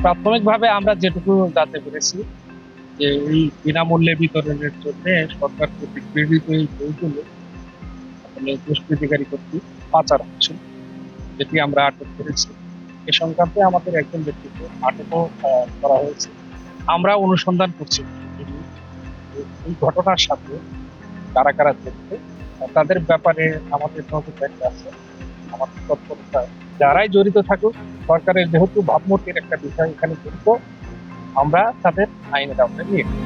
প্রাথমিকভাবে আমরা যেটুকু জানতে পেরেছি যে এই বিনামূল্যে বিতরণের জন্য সরকার কর্তৃক প্রেরিত এই বইগুলো আসলে দুষ্কৃতিকারী কর্তৃক পাচার হচ্ছে, যেটি আমরা আটক করেছি। এ সংক্রান্তে আমাদের একজন ব্যক্তিকে আটকও করা হয়েছে। আমরা অনুসন্ধান করছি এই ঘটনার সাথে কারা কারা জড়িত, তাদের ব্যাপারে আমাদের নজরদারি আছে, আমাদের তৎপরতা। যারাই জড়িত থাকুক, সরকারের যেহেতু ভাবমূর্তির একটা বিষয় এখানে জড়িত, আমরা তাদের আইনের আওতায় নিয়ে নেব।